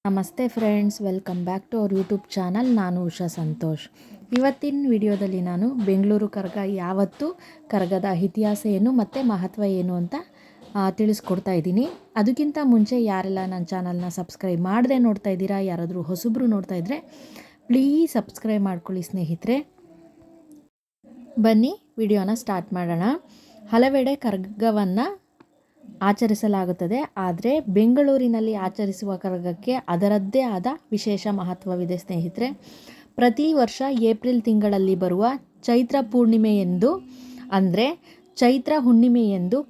ನಮಸ್ತೆ friends, welcome back to our YouTube channel. ನಾನು ಉಷಾ ಸಂತೋಷ್. ಇವತ್ತಿನ ವಿಡಿಯೋದಲ್ಲಿ ನಾನು ಬೆಂಗಳೂರು ಕರಗ ಯಾವತ್ತು, ಕರಗದ ಇತಿಹಾಸ ಏನು ಮತ್ತು ಮಹತ್ವ ಏನು ಅಂತ ತಿಳಿಸ್ಕೊಡ್ತಾ ಇದ್ದೀನಿ. ಅದಕ್ಕಿಂತ ಮುಂಚೆ ಯಾರೆಲ್ಲ ನನ್ನ ಚಾನಲ್ನ ಸಬ್ಸ್ಕ್ರೈಬ್ ಮಾಡದೆ ನೋಡ್ತಾ ಇದ್ದೀರಾ, ಯಾರಾದರೂ ಹೊಸಬ್ರು ನೋಡ್ತಾ ಇದ್ದರೆ ಪ್ಲೀಸ್ ಸಬ್ಸ್ಕ್ರೈಬ್ ಮಾಡ್ಕೊಳ್ಳಿ ಸ್ನೇಹಿತರೆ. ಬನ್ನಿ ವಿಡಿಯೋನ ಸ್ಟಾರ್ಟ್ ಮಾಡೋಣ. ಹಲವೆಡೆ ಕರಗವನ್ನು ಆಚರಿಸಲಾಗುತ್ತದೆ, ಆದರೆ ಬೆಂಗಳೂರಿನಲ್ಲಿ ಆಚರಿಸುವ ಕರಗಕ್ಕೆ ಅದರದ್ದೇ ಆದ ವಿಶೇಷ ಮಹತ್ವವಿದೆ ಸ್ನೇಹಿತರೆ. ಪ್ರತಿ ವರ್ಷ ಏಪ್ರಿಲ್ ತಿಂಗಳಲ್ಲಿ ಬರುವ ಚೈತ್ರ ಪೂರ್ಣಿಮೆಯೆಂದು, ಅಂದರೆ ಚೈತ್ರ ಹುಣ್ಣಿಮೆಯೆಂದು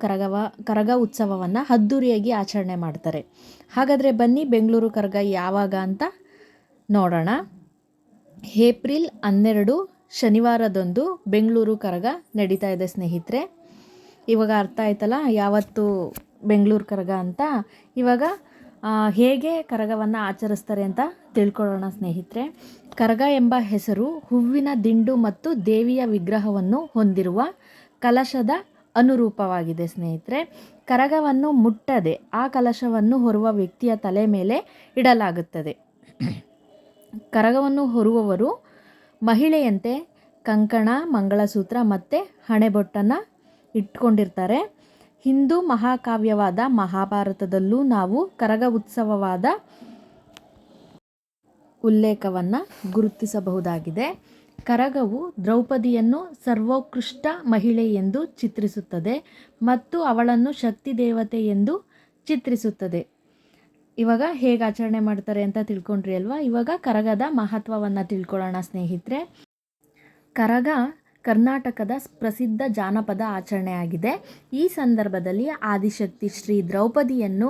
ಕರಗ ಉತ್ಸವವನ್ನು ಅದ್ದೂರಿಯಾಗಿ ಆಚರಣೆ ಮಾಡ್ತಾರೆ. ಹಾಗಾದರೆ ಬನ್ನಿ ಬೆಂಗಳೂರು ಕರಗ ಯಾವಾಗ ಅಂತ ನೋಡೋಣ. ಏಪ್ರಿಲ್ 12 ಶನಿವಾರದಂದು ಬೆಂಗಳೂರು ಕರಗ ನಡೀತಾ ಇದೆ ಸ್ನೇಹಿತರೆ. ಇವಾಗ ಅರ್ಥ ಆಯ್ತಲ್ಲ ಯಾವತ್ತು ಬೆಂಗಳೂರು ಕರಗ ಅಂತ. ಇವಾಗ ಹೇಗೆ ಕರಗವನ್ನು ಆಚರಿಸ್ತಾರೆ ಅಂತ ತಿಳ್ಕೊಳ್ಳೋಣ ಸ್ನೇಹಿತರೆ. ಕರಗ ಎಂಬ ಹೆಸರು ಹೂವಿನ ದಿಂಡು ಮತ್ತು ದೇವಿಯ ವಿಗ್ರಹವನ್ನು ಹೊಂದಿರುವ ಕಲಶದ ಅನುರೂಪವಾಗಿದೆ ಸ್ನೇಹಿತರೆ. ಕರಗವನ್ನು ಮುಟ್ಟದೆ ಆ ಕಲಶವನ್ನು ಹೊರುವ ವ್ಯಕ್ತಿಯ ತಲೆ ಮೇಲೆ ಇಡಲಾಗುತ್ತದೆ. ಕರಗವನ್ನು ಹೊರುವವರು ಮಹಿಳೆಯಂತೆ ಕಂಕಣ, ಮಂಗಳಸೂತ್ರ ಮತ್ತು ಹಣೆಬೊಟ್ಟನ್ನು ಇಟ್ಕೊಂಡಿರ್ತಾರೆ. ಹಿಂದೂ ಮಹಾಕಾವ್ಯವಾದ ಮಹಾಭಾರತದಲ್ಲೂ ನಾವು ಕರಗ ಉತ್ಸವವಾದ ಉಲ್ಲೇಖವನ್ನು ಗುರುತಿಸಬಹುದಾಗಿದೆ. ಕರಗವು ದ್ರೌಪದಿಯನ್ನು ಸರ್ವೋತ್ಕೃಷ್ಟ ಮಹಿಳೆ ಎಂದು ಚಿತ್ರಿಸುತ್ತದೆ ಮತ್ತು ಅವಳನ್ನು ಶಕ್ತಿ ದೇವತೆ ಎಂದು ಚಿತ್ರಿಸುತ್ತದೆ. ಇವಾಗ ಹೇಗೆ ಆಚರಣೆ ಮಾಡ್ತಾರೆ ಅಂತ ತಿಳ್ಕೊಂಡ್ರಿ ಅಲ್ವಾ. ಇವಾಗ ಕರಗದ ಮಹತ್ವವನ್ನು ತಿಳ್ಕೊಳ್ಳೋಣ ಸ್ನೇಹಿತರೆ. ಕರಗ ಕರ್ನಾಟಕದ ಪ್ರಸಿದ್ಧ ಜಾನಪದ ಆಚರಣೆಯಾಗಿದೆ. ಈ ಸಂದರ್ಭದಲ್ಲಿ ಆದಿಶಕ್ತಿ ಶ್ರೀ ದ್ರೌಪದಿಯನ್ನು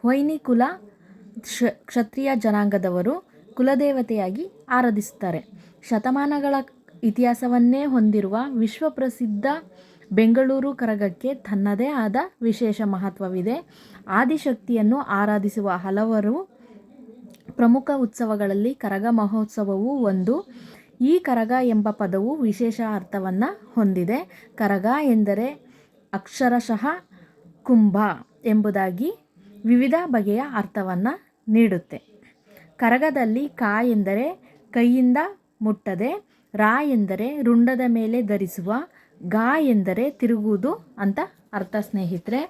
ವೈನಿಕುಲ ಕ್ಷತ್ರಿಯ ಜನಾಂಗದವರು ಕುಲದೇವತೆಯಾಗಿ ಆರಾಧಿಸುತ್ತಾರೆ. ಶತಮಾನಗಳ ಇತಿಹಾಸವನ್ನೇ ಹೊಂದಿರುವ ವಿಶ್ವಪ್ರಸಿದ್ಧ ಬೆಂಗಳೂರು ಕರಗಕ್ಕೆ ತನ್ನದೇ ಆದ ವಿಶೇಷ ಮಹತ್ವವಿದೆ. ಆದಿಶಕ್ತಿಯನ್ನು ಆರಾಧಿಸುವ ಹಲವರು ಪ್ರಮುಖ ಉತ್ಸವಗಳಲ್ಲಿ ಕರಗ ಮಹೋತ್ಸವವು ಒಂದು. ಈ ಕರಗ ಎಂಬ ಪದವು ವಿಶೇಷ ಅರ್ಥವನ್ನು ಹೊಂದಿದೆ. ಕರಗ ಎಂದರೆ ಅಕ್ಷರಶಃ ಕುಂಭ ಎಂಬುದಾಗಿ ವಿವಿಧ ಬಗೆಯ ಅರ್ಥವನ್ನು ನೀಡುತ್ತೆ. ಕರಗದಲ್ಲಿ ಕ ಎಂದರೆ ಕೈಯಿಂದ ಮುಟ್ಟದೆ, ರ ಎಂದರೆ ರುಂಡದ ಮೇಲೆ ಧರಿಸುವ, ಗ ಎಂದರೆ ತಿರುಗುವುದು ಅಂತ ಅರ್ಥ ಸ್ನೇಹಿತರೆ.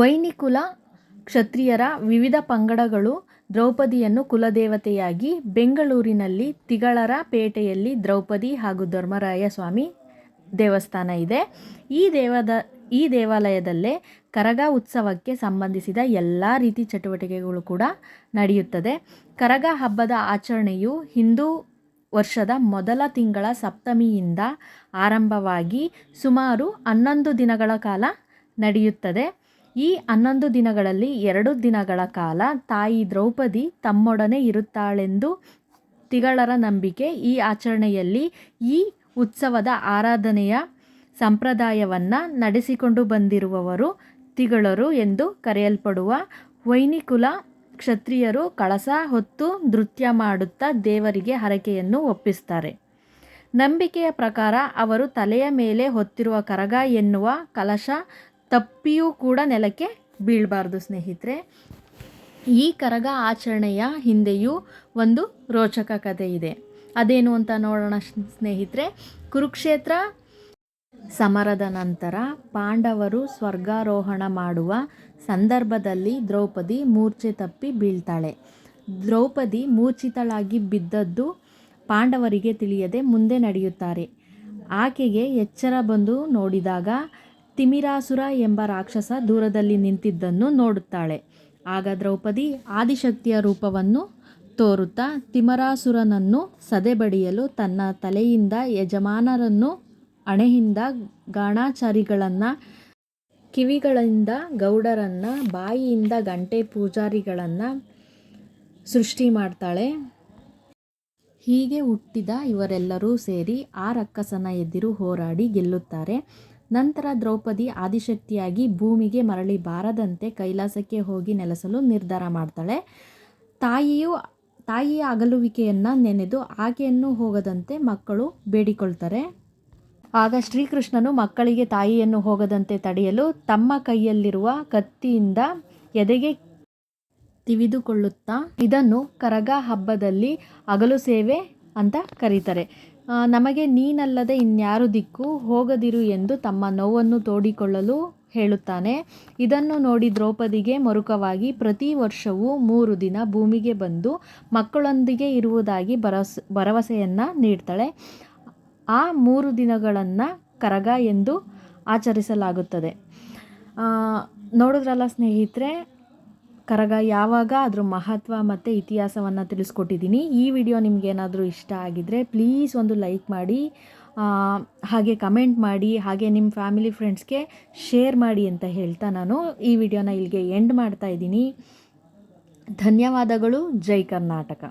ವೈನಿಕುಲ ಕ್ಷತ್ರಿಯರ ವಿವಿಧ ಪಂಗಡಗಳು ದ್ರೌಪದಿಯನ್ನು ಕುಲದೇವತೆಯಾಗಿ ಬೆಂಗಳೂರಿನಲ್ಲಿ ತಿಗಳರ ಪೇಟೆಯಲ್ಲಿ ದ್ರೌಪದಿ ಹಾಗೂ ಧರ್ಮರಾಯ ಸ್ವಾಮಿ ದೇವಸ್ಥಾನ ಇದೆ. ಈ ದೇವಾಲಯದಲ್ಲೇ ಕರಗ ಉತ್ಸವಕ್ಕೆ ಸಂಬಂಧಿಸಿದ ಎಲ್ಲ ರೀತಿ ಚಟುವಟಿಕೆಗಳು ಕೂಡ ನಡೆಯುತ್ತದೆ. ಕರಗ ಹಬ್ಬದ ಆಚರಣೆಯು ಹಿಂದೂ ವರ್ಷದ ಮೊದಲ ತಿಂಗಳ ಸಪ್ತಮಿಯಿಂದ ಆರಂಭವಾಗಿ ಸುಮಾರು 11 ದಿನಗಳ ಕಾಲ ನಡೆಯುತ್ತದೆ. ಈ 11 ದಿನಗಳಲ್ಲಿ 2 ದಿನಗಳ ಕಾಲ ತಾಯಿ ದ್ರೌಪದಿ ತಮ್ಮೊಡನೆ ಇರುತ್ತಾಳೆಂದು ತಿಗಳರ ನಂಬಿಕೆ. ಈ ಆಚರಣೆಯಲ್ಲಿ ಈ ಉತ್ಸವದ ಆರಾಧನೆಯ ಸಂಪ್ರದಾಯವನ್ನು ನಡೆಸಿಕೊಂಡು ಬಂದಿರುವವರು ತಿಗಳರು ಎಂದು ಕರೆಯಲ್ಪಡುವ ವೈನಿಕುಲ ಕ್ಷತ್ರಿಯರು ಕಳಸ ಹೊತ್ತು ನೃತ್ಯ ಮಾಡುತ್ತಾ ದೇವರಿಗೆ ಹರಕೆಯನ್ನು ಒಪ್ಪಿಸ್ತಾರೆ. ನಂಬಿಕೆಯ ಪ್ರಕಾರ ಅವರು ತಲೆಯ ಮೇಲೆ ಹೊತ್ತಿರುವ ಕರಗ ಎನ್ನುವ ಕಲಶ ತಪ್ಪಿಯೂ ಕೂಡ ನೆಲಕ್ಕೆ ಬೀಳಬಾರ್ದು ಸ್ನೇಹಿತರೆ. ಈ ಕರಗ ಆಚರಣೆಯ ಹಿಂದೆಯೂ ಒಂದು ರೋಚಕ ಕಥೆ ಇದೆ. ಅದೇನು ಅಂತ ನೋಡೋಣ ಸ್ನೇಹಿತರೆ. ಕುರುಕ್ಷೇತ್ರ ಸಮರದ ನಂತರ ಪಾಂಡವರು ಸ್ವರ್ಗಾರೋಹಣ ಮಾಡುವ ಸಂದರ್ಭದಲ್ಲಿ ದ್ರೌಪದಿ ಮೂರ್ಛೆ ತಪ್ಪಿ ಬೀಳ್ತಾಳೆ. ದ್ರೌಪದಿ ಮೂರ್ಛಿತಳಾಗಿ ಬಿದ್ದದ್ದು ಪಾಂಡವರಿಗೆ ತಿಳಿಯದೆ ಮುಂದೆ ನಡೆಯುತ್ತಾರೆ. ಆಕೆಗೆ ಎಚ್ಚರ ಬಂದು ನೋಡಿದಾಗ ತಿಮಿರಾಸುರ ಎಂಬ ರಾಕ್ಷಸ ದೂರದಲ್ಲಿ ನಿಂತಿದ್ದನ್ನು ನೋಡುತ್ತಾಳೆ. ಆಗ ದ್ರೌಪದಿ ಆದಿಶಕ್ತಿಯ ರೂಪವನ್ನು ತೋರುತ್ತಾ ತಿಮರಾಸುರನನ್ನು ಸದೆಬಡಿಯಲು ತನ್ನ ತಲೆಯಿಂದ ಯಜಮಾನರನ್ನು, ಹಣೆಯಿಂದ ಗಾಣಾಚಾರಿಗಳನ್ನು, ಕಿವಿಗಳಿಂದ ಗೌಡರನ್ನು, ಬಾಯಿಯಿಂದ ಗಂಟೆ ಪೂಜಾರಿಗಳನ್ನು ಸೃಷ್ಟಿ ಮಾಡ್ತಾಳೆ. ಹೀಗೆ ಹುಟ್ಟಿದ ಇವರೆಲ್ಲರೂ ಸೇರಿ ಆ ರಕ್ಕಸನ ಎದುರು ಹೋರಾಡಿ ಗೆಲ್ಲುತ್ತಾರೆ. ನಂತರ ದ್ರೌಪದಿ ಆದಿಶಕ್ತಿಯಾಗಿ ಭೂಮಿಗೆ ಮರಳಿ ಬಾರದಂತೆ ಕೈಲಾಸಕ್ಕೆ ಹೋಗಿ ನೆಲೆಸಲು ನಿರ್ಧಾರ ಮಾಡ್ತಾಳೆ. ತಾಯಿಯ ಅಗಲುವಿಕೆಯನ್ನು ನೆನೆದು ಆಕೆಯನ್ನು ಹೋಗದಂತೆ ಮಕ್ಕಳು ಬೇಡಿಕೊಳ್ತಾರೆ. ಆಗ ಶ್ರೀಕೃಷ್ಣನು ಮಕ್ಕಳಿಗೆ ತಾಯಿಯನ್ನು ಹೋಗದಂತೆ ತಡೆಯಲು ತಮ್ಮ ಕೈಯಲ್ಲಿರುವ ಕತ್ತಿಯಿಂದ ಎದೆಗೆ ತಿವಿದುಕೊಳ್ಳುತ್ತಾ ಇದನ್ನು ಕರಗ ಹಬ್ಬದಲ್ಲಿ ಹಗಲು ಸೇವೆ ಅಂತ ಕರೀತಾರೆ. ನಮಗೆ ನೀನಲ್ಲದೆ ಇನ್ಯಾರು ದಿಕ್ಕು, ಹೋಗದಿರು ಎಂದು ತಮ್ಮ ನೋವನ್ನು ತೋಡಿಕೊಳ್ಳಲು ಹೇಳುತ್ತಾನೆ. ಇದನ್ನು ನೋಡಿ ದ್ರೌಪದಿಗೆ ಮರುಕವಾಗಿ ಪ್ರತಿ ವರ್ಷವೂ 3 ದಿನ ಭೂಮಿಗೆ ಬಂದು ಮಕ್ಕಳೊಂದಿಗೆ ಇರುವುದಾಗಿ ಭರವಸೆಯನ್ನು ನೀಡ್ತಾಳೆ. ಆ 3 ದಿನಗಳನ್ನು ಕರಗ ಎಂದು ಆಚರಿಸಲಾಗುತ್ತದೆ. ನೋಡಿದ್ರಲ್ಲ ಸ್ನೇಹಿತರೆ, ಕರಗ ಯಾವಾಗ, ಅದ್ರ ಮಹತ್ವ ಮತ್ತು ಇತಿಹಾಸವನ್ನು ತಿಳಿಸ್ಕೊಟ್ಟಿದ್ದೀನಿ. ಈ ವಿಡಿಯೋ ನಿಮಗೇನಾದರೂ ಇಷ್ಟ ಆಗಿದ್ದರೆ ಪ್ಲೀಸ್ ಒಂದು ಲೈಕ್ ಮಾಡಿ, ಹಾಗೆ ಕಮೆಂಟ್ ಮಾಡಿ, ಹಾಗೆ ನಿಮ್ಮ ಫ್ಯಾಮಿಲಿ ಫ್ರೆಂಡ್ಸ್ಗೆ ಶೇರ್ ಮಾಡಿ ಅಂತ ಹೇಳ್ತಾ ನಾನು ಈ ವಿಡಿಯೋನ ಇಲ್ಲಿಗೆ ಎಂಡ್ ಮಾಡ್ತಾ ಇದ್ದೀನಿ. ಧನ್ಯವಾದಗಳು. ಜೈ ಕರ್ನಾಟಕ.